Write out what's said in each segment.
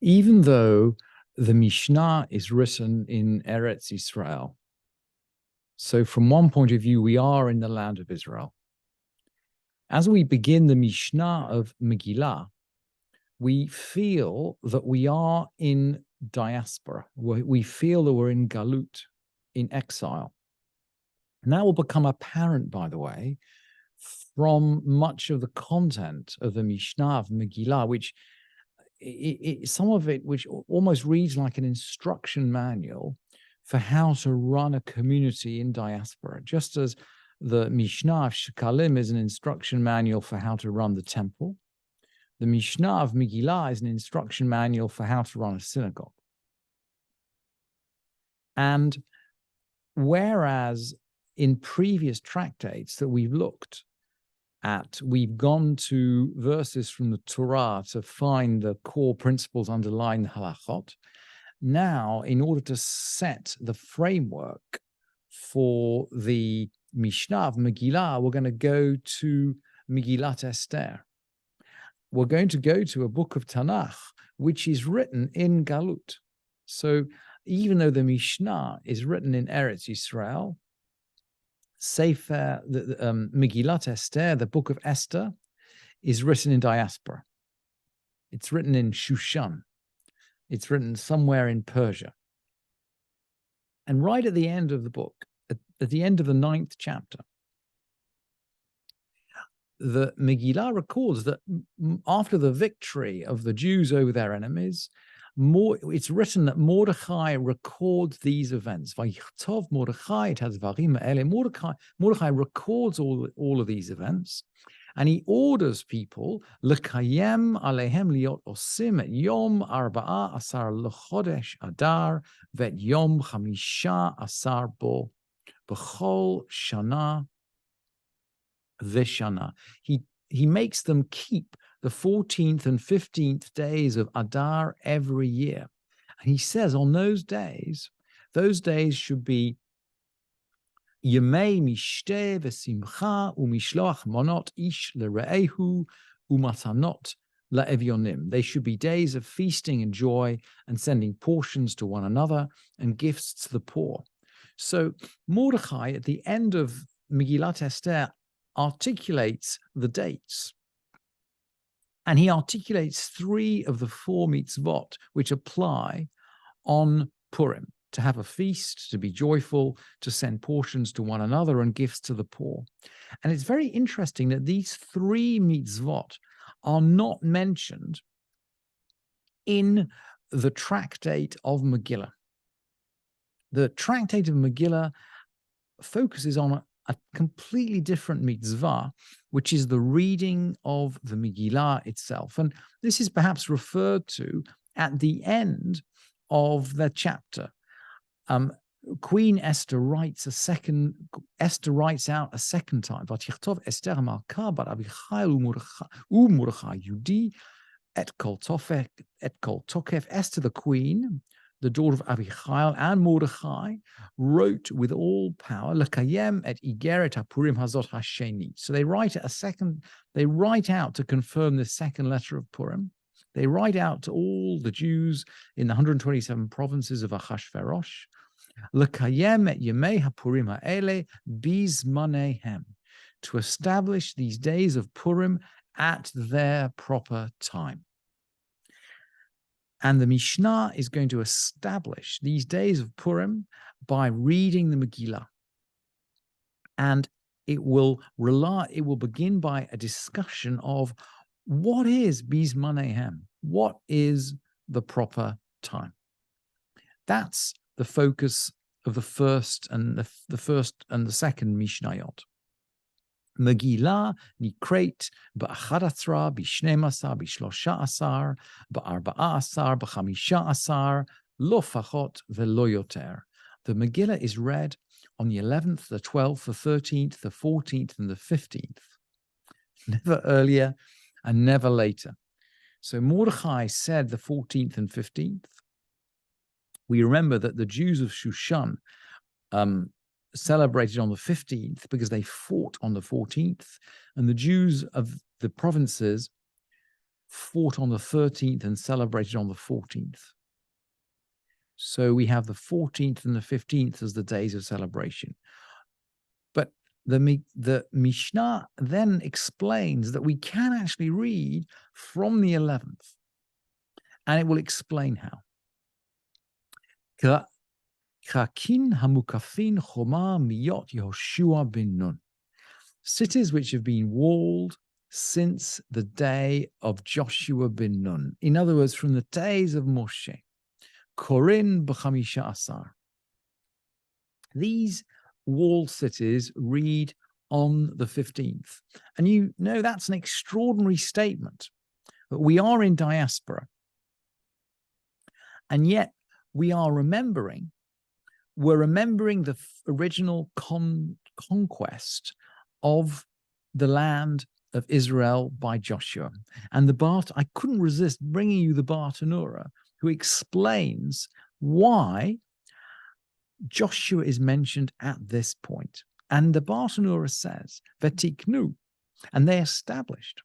Even though the Mishnah is written in Eretz Israel, so from one point of view, we are in the land of Israel. As we begin the Mishnah of Megillah, we feel that we are in diaspora. We feel that we're in galut, in exile. And that will become apparent, by the way, from much of the content of the Mishnah of Megillah, which some of it, which almost reads like an instruction manual for how to run a community in diaspora, just as the Mishnah of Shekalim is an instruction manual for how to run the temple. The Mishnah of Megillah is an instruction manual for how to run a synagogue. And whereas in previous tractates that we've looked at, we've gone to verses from the Torah to find the core principles underlying the halachot. Now, in order to set the framework for the Mishnah of Megillah, we're going to go to Megillat Esther. We're going to go to a book of Tanakh, which is written in Galut. So even though the Mishnah is written in Eretz Yisrael, Sefer, Megillat Esther, the book of Esther, is written in diaspora. It's written in Shushan. It's written somewhere in Persia. And right at the end of the book, at the end of the 9th chapter, the Megillah records that after the victory of the Jews over their enemies, it's written that Mordechai records these events. Vayichtov Mordechai, it has varim ele. Mordechai records all of these events, and he orders people lekayem alehem liot osim et yom arba'a asar lechodesh adar vet yom chamisha asar bo b'chol shana v'shana. He makes them keep the 14th and 15th days of Adar every year. And he says on those days should be Yemei Mishteh v'simcha u'mishloach monot ish l're'ehu u'matanot la'evyonim. They should be days of feasting and joy and sending portions to one another and gifts to the poor. So Mordechai, at the end of Megillat Esther, articulates the dates. And he articulates 3 of the 4 mitzvot which apply on Purim: to have a feast, to be joyful, to send portions to one another and gifts to the poor. And it's very interesting that these 3 mitzvot are not mentioned in the tractate of Megillah. The tractate of Megillah focuses on a completely different mitzvah, which is the reading of the Megillah itself. And this is perhaps referred to at the end of the chapter. Queen Esther writes out a second time. Vatichtov Esther Malka bar Abichail u'Mordechai Yudi et kol tokef. Esther the queen, the daughter of Abichail, and Mordechai wrote with all power lekayem et igeret hapurim hazot hasheni. So they write out to confirm the second letter of Purim. They write out to all the Jews in the 127 provinces of Achashverosh, lekayem et yemei hapurim ha'ele bizmanehem, to establish these days of Purim at their proper time. And the Mishnah is going to establish these days of Purim by reading the Megillah. And it will begin by a discussion of what is Bizmanehem, what is the proper time. That's the focus of the first and the second Mishnayot. Megillah nikret ba'achadatzra, b'shnemasar, b'shlosha asar, ba'arba'a asar, b'chamisha asar, lo fachot ve'lo yoter. The Megillah is read on the 11th, the 12th, the 13th, the 14th, and the 15th. Never earlier and never later. So Mordechai said the 14th and 15th. We remember that the Jews of Shushan celebrated on the 15th because they fought on the 14th, and the Jews of the provinces fought on the 13th and celebrated on the 14th. So we have the 14th and the 15th as the days of celebration. But the Mishnah then explains that we can actually read from the 11th, and it will explain how. Chakin hamukafin choma miyot Joshua bin Nun. Cities which have been walled since the day of Joshua bin Nun. In other words, from the days of Moshe. Korin b'chamisha asar. These walled cities read on the 15th. And you know that's an extraordinary statement. But we are in diaspora. And yet we're remembering the original conquest of the land of Israel by Joshua. And I couldn't resist bringing you the Bartanura, who explains why Joshua is mentioned at this point. And the Bartanura says, Vetiknu, and they established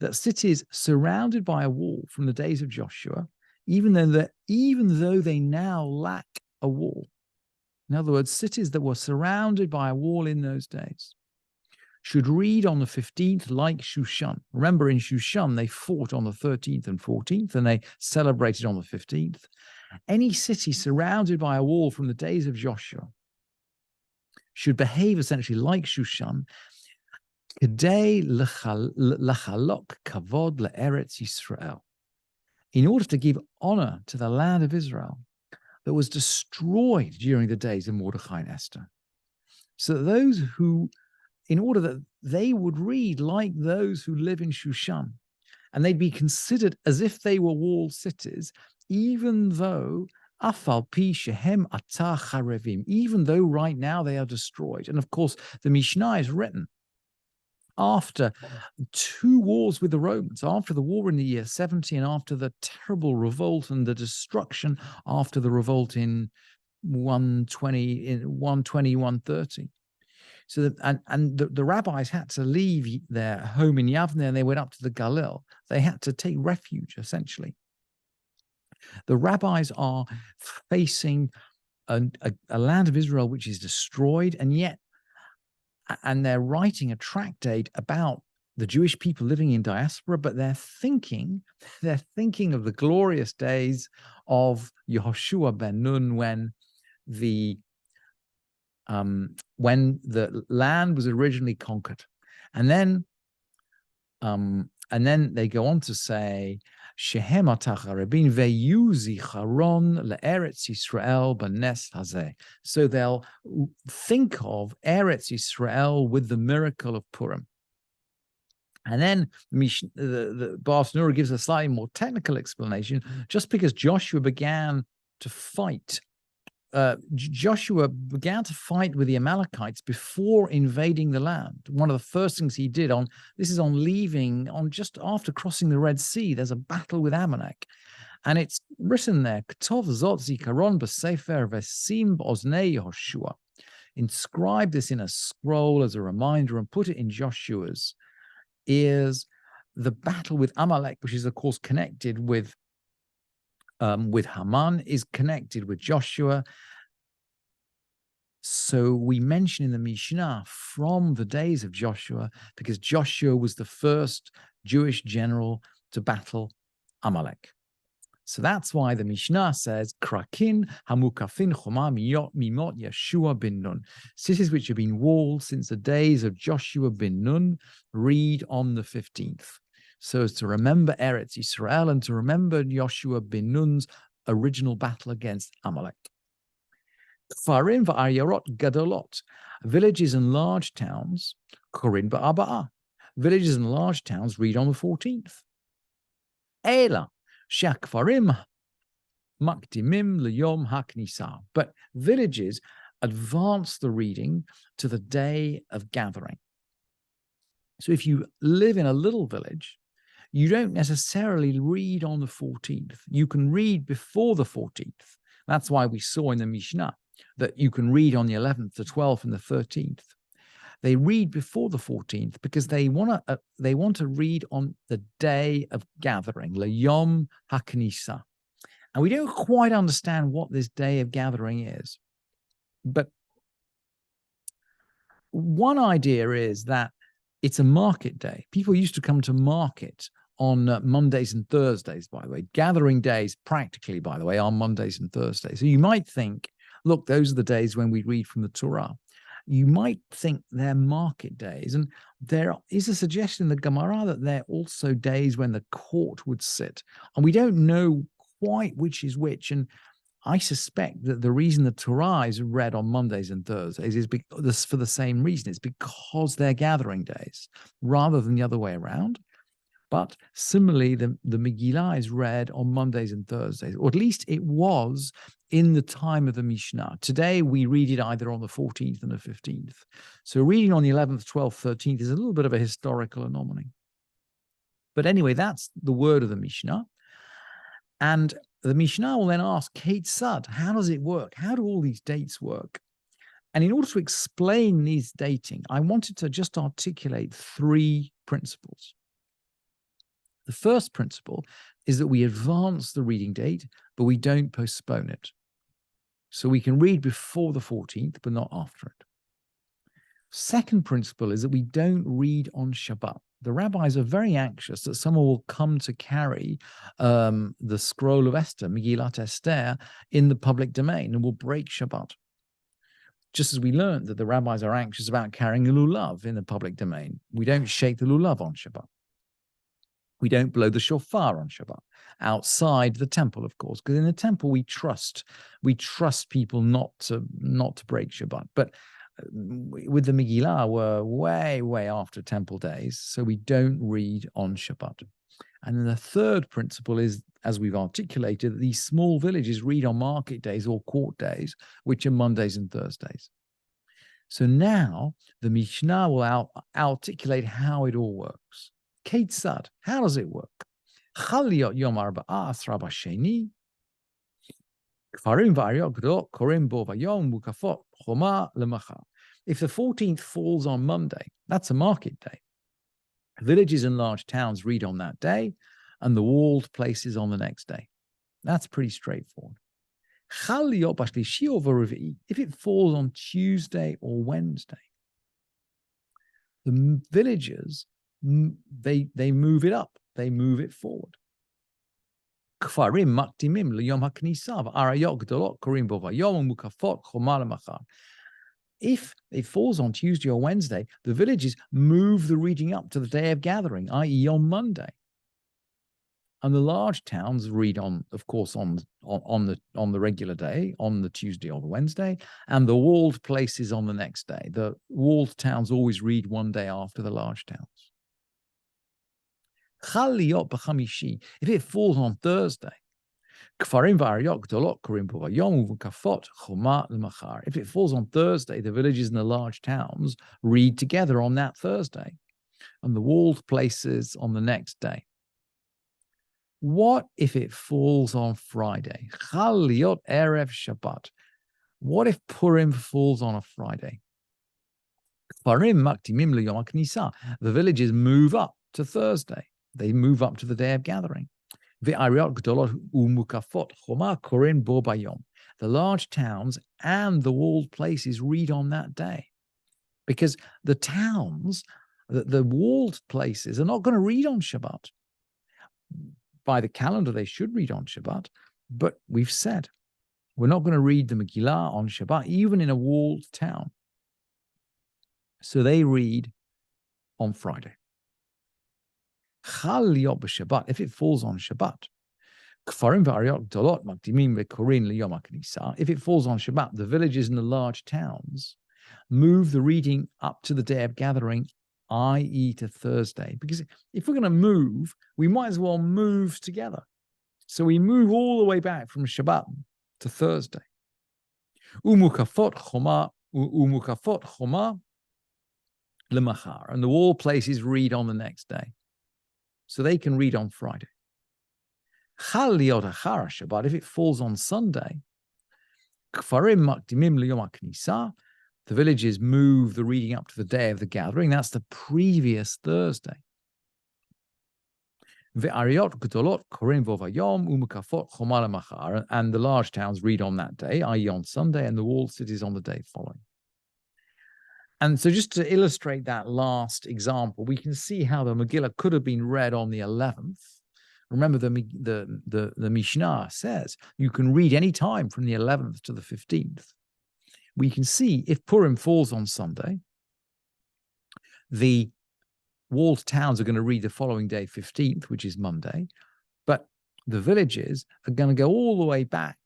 that cities surrounded by a wall from the days of Joshua, even though they now lack a wall. In other words, cities that were surrounded by a wall in those days should read on the 15th like Shushan. Remember, in Shushan, they fought on the 13th and 14th, and they celebrated on the 15th. Any city surrounded by a wall from the days of Joshua should behave essentially like Shushan, Kedei lachalok kavod le'eretz Yisrael, in order to give honor to the land of Israel that was destroyed during the days of Mordechai and Esther. So that in order that they would read like those who live in Shushan, and they'd be considered as if they were walled cities, even though afal pi shehem atah charevim, even though right now they are destroyed. And of course, the Mishnah is written after 2 wars with the Romans, after the war in the year 70 and after the terrible revolt and the destruction after the revolt in 120, 130. So the rabbis had to leave their home in Yavne and they went up to the Galil. They had to take refuge, essentially. The rabbis are facing a land of Israel which is destroyed, and they're writing a tractate about the Jewish people living in diaspora, but they're thinking of the glorious days of Joshua bin Nun when the land was originally conquered. And then they go on to say, Shehem atacharabin ve'yuzi charon le'eretz Yisrael b'nes hazeh. So they'll think of Eretz Yisrael with the miracle of Purim. And then the Bartanura gives a slightly more technical explanation. Just because Joshua began to fight with the Amalekites before invading the land. One of the first things he did just after crossing the Red Sea, there's a battle with Amalek. And it's written there, Ketov zot zikaron b'sefer v'sim b'oznei Yehoshua. Inscribe this in a scroll as a reminder and put it in Joshua's ears. The battle with Amalek, which is of course connected with Haman, is connected with Joshua. So we mention in the Mishnah from the days of Joshua, because Joshua was the first Jewish general to battle Amalek. So that's why the Mishnah says, Krakin hamukafin choma mimot Yeshua bin Nun. Cities which have been walled since the days of Joshua bin Nun, read on the 15th. So as to remember Eretz Yisrael and to remember Joshua bin Nun's original battle against Amalek. Kfarim v'aryarot gadolot, villages and large towns, korin ba'arba'ah, villages and large towns read on the 14th. Ela she'akfarim makdimim liyom haknisa, but villages advance the reading to the day of gathering. So if you live in a little village, you don't necessarily read on the 14th. You can read before the 14th. That's why we saw in the Mishnah that you can read on the 11th, the 12th, and the 13th. They read before the 14th because they want to read on the day of gathering, Yom HaKnisa. And we don't quite understand what this day of gathering is. But one idea is that it's a market day. People used to come to market on Mondays and Thursdays, by the way. Gathering days, practically, by the way, are Mondays and Thursdays. So you might think, look, those are the days when we read from the Torah. You might think they're market days. And there is a suggestion in the Gemara that they're also days when the court would sit. And we don't know quite which is which. And I suspect that the reason the Torah is read on Mondays and Thursdays is because, for the same reason. It's because they're gathering days rather than the other way around. But similarly, the Megillah is read on Mondays and Thursdays, or at least it was in the time of the Mishnah. Today, we read it either on the 14th and the 15th. So reading on the 11th, 12th, 13th is a little bit of a historical anomaly. But anyway, that's the word of the Mishnah. And the Mishnah will then ask, Ketzad, how does it work? How do all these dates work? And in order to explain these dating, I wanted to just articulate 3 principles. The first principle is that we advance the reading date, but we don't postpone it. So we can read before the 14th, but not after it. Second principle is that we don't read on Shabbat. The rabbis are very anxious that someone will come to carry the scroll of Esther, Megillat Esther, in the public domain and will break Shabbat. Just as we learned that the rabbis are anxious about carrying a lulav in the public domain. We don't shake the lulav on Shabbat. We don't blow the shofar on Shabbat, outside the temple, of course, because in the temple we trust people not to break Shabbat. But with the Megillah, we're way after temple days, so we don't read on Shabbat. And then the third principle is, as we've articulated, that these small villages read on market days or court days, which are Mondays and Thursdays. So now the Mishnah will articulate how it all works. Ketzad, how does it work? Chaliot Yom Arba'a Asra B'Sheni, Kfarim V'Ariot Gdolot Korim Bo V'Yom Mukafot Choma L'Machar. If the 14th falls on Monday, that's a market day. Villages and large towns read on that day, and the walled places on the next day. That's pretty straightforward. Chaliot B'Shlishi or V'Revi'i, if it falls on Tuesday or Wednesday, the villagers they move it up, they move it forward. Kfarim makdimim liyom haknisa v'arayot gdolot korim bo vayom mukafot choma lemachar. If it falls on Tuesday or Wednesday, the villages move the reading up to the day of gathering, i.e. on Monday. And the large towns read on, of course, on the regular day, on the Tuesday or the Wednesday, and the walled places on the next day. The walled towns always read one day after the large towns. Chaliot b'chamishi, if it falls on Thursday, kfarim v'ariot gdolot korim bo vayom uvukafot choma l'machar. If it falls on Thursday, the villages in the large towns read together on that Thursday, and the walled places on the next day. What if it falls on Friday? Chaliot erev Shabbat. What if Purim falls on a Friday? Kfarim makdimim liyom haknisa. The villages move up to Thursday. They move up to the day of gathering. The large towns and the walled places read on that day. Because the towns, the walled places are not going to read on Shabbat. By the calendar, they should read on Shabbat. But we've said, we're not going to read the Megillah on Shabbat, even in a walled town. So they read on Friday. Chaliot b'Shabbat, if it falls on Shabbat, Kfarim v'Ariot Gdolot makdimim v'korin liyom haknisa. If it falls on Shabbat, the villages in the large towns move the reading up to the day of gathering, i.e. to Thursday. Because if we're going to move, we might as well move together. So we move all the way back from Shabbat to Thursday. Umukafot choma l'machar, and the wall places read on the next day. So they can read on Friday. Chaliot achar Shabbat, if it falls on Sunday, kfarim makdimim liyom haknisa, The villages move the reading up to the day of the gathering. That's the previous Thursday. And the large towns read on that day, i.e. on Sunday, and the walled cities on the day following. And so just to illustrate that last example, we can see how the Megillah could have been read on the 11th. Remember, the Mishnah says you can read any time from the 11th to the 15th. We can see if Purim falls on Sunday, the walled towns are going to read the following day, 15th, which is Monday, but the villages are going to go all the way back.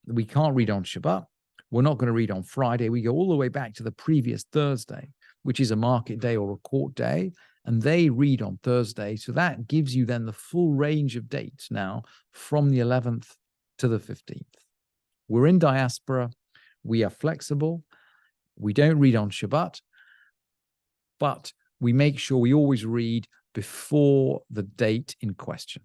We can't read on Shabbat. We're not going to read on Friday. We go all the way back to the previous Thursday, which is a market day or a court day, and they read on Thursday. So that gives you then the full range of dates now from the 11th to the 15th. We're in diaspora. We are flexible. We don't read on Shabbat, but we make sure we always read before the date in question.